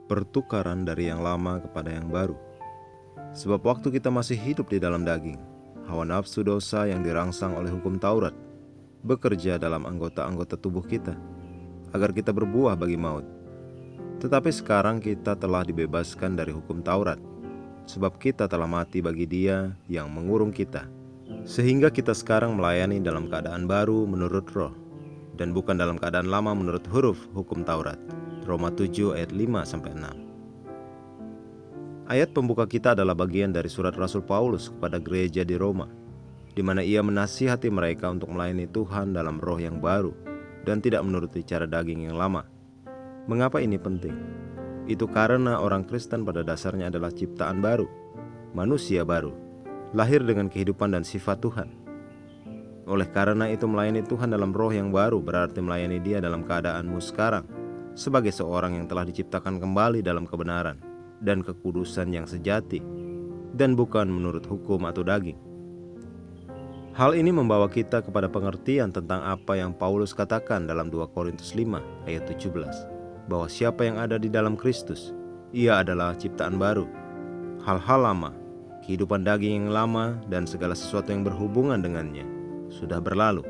Pertukaran dari yang lama kepada yang baru. Sebab waktu kita masih hidup di dalam daging, hawa nafsu dosa yang dirangsang oleh hukum Taurat bekerja dalam anggota-anggota tubuh kita, agar kita berbuah bagi maut. Tetapi sekarang kita telah dibebaskan dari hukum Taurat, sebab kita telah mati bagi Dia yang mengurung kita, sehingga kita sekarang melayani dalam keadaan baru menurut roh, dan bukan dalam keadaan lama menurut huruf hukum Taurat. Roma 7 ayat 5-6. Ayat pembuka kita adalah bagian dari surat Rasul Paulus kepada gereja di Roma, di mana ia menasihati mereka untuk melayani Tuhan dalam roh yang baru dan tidak menuruti cara daging yang lama. Mengapa ini penting? Itu karena orang Kristen pada dasarnya adalah ciptaan baru, manusia baru, lahir dengan kehidupan dan sifat Tuhan. Oleh karena itu melayani Tuhan dalam roh yang baru berarti melayani Dia dalam keadaanmu sekarang, sebagai seorang yang telah diciptakan kembali dalam kebenaran dan kekudusan yang sejati, dan bukan menurut hukum atau daging. Hal ini membawa kita kepada pengertian tentang apa yang Paulus katakan dalam 2 Korintus 5 ayat 17, bahwa siapa yang ada di dalam Kristus, ia adalah ciptaan baru. Hal-hal lama, kehidupan daging yang lama dan segala sesuatu yang berhubungan dengannya sudah berlalu,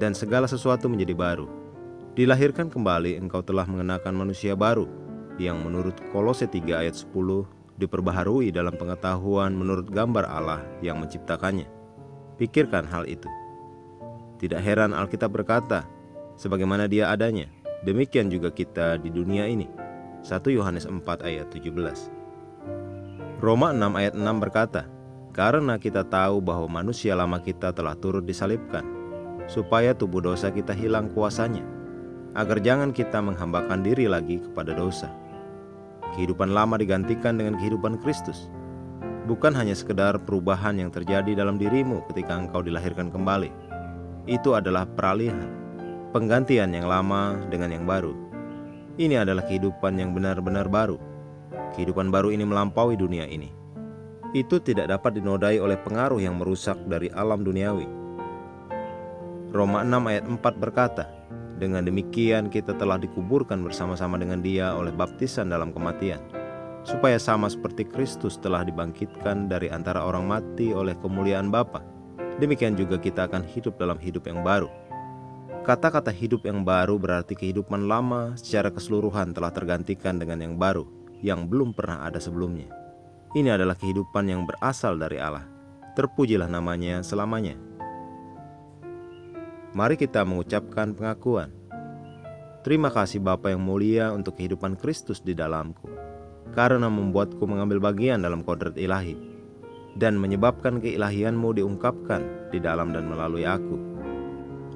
dan segala sesuatu menjadi baru. Dilahirkan kembali, engkau telah mengenakan manusia baru, yang menurut Kolose 3 ayat 10 diperbaharui dalam pengetahuan menurut gambar Allah yang menciptakannya. Pikirkan hal itu. Tidak heran Alkitab berkata, sebagaimana Dia adanya, demikian juga kita di dunia ini. 1 Yohanes 4 ayat 17. Roma 6 ayat 6 berkata, karena kita tahu bahwa manusia lama kita telah turut disalibkan, supaya tubuh dosa kita hilang kuasanya, agar jangan kita menghambakan diri lagi kepada dosa. Kehidupan lama digantikan dengan kehidupan Kristus. Bukan hanya sekedar perubahan yang terjadi dalam dirimu ketika engkau dilahirkan kembali. Itu adalah peralihan, penggantian yang lama dengan yang baru. Ini adalah kehidupan yang benar-benar baru. Kehidupan baru ini melampaui dunia ini. Itu tidak dapat dinodai oleh pengaruh yang merusak dari alam duniawi. Roma 6 ayat 4 berkata, dengan demikian kita telah dikuburkan bersama-sama dengan Dia oleh baptisan dalam kematian, supaya sama seperti Kristus telah dibangkitkan dari antara orang mati oleh kemuliaan Bapa, demikian juga kita akan hidup dalam hidup yang baru. Kata-kata hidup yang baru berarti kehidupan lama secara keseluruhan telah tergantikan dengan yang baru, yang belum pernah ada sebelumnya. Ini adalah kehidupan yang berasal dari Allah. Terpujilah namanya selamanya. Mari kita mengucapkan pengakuan. Terima kasih Bapa yang mulia untuk kehidupan Kristus di dalamku, karena membuatku mengambil bagian dalam kodrat ilahi, dan menyebabkan keilahianmu diungkapkan di dalam dan melalui aku.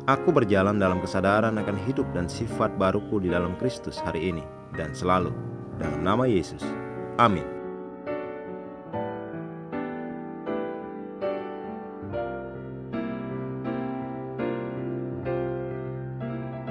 Aku berjalan dalam kesadaran akan hidup dan sifat baruku di dalam Kristus hari ini dan selalu. Dalam nama Yesus. Amin.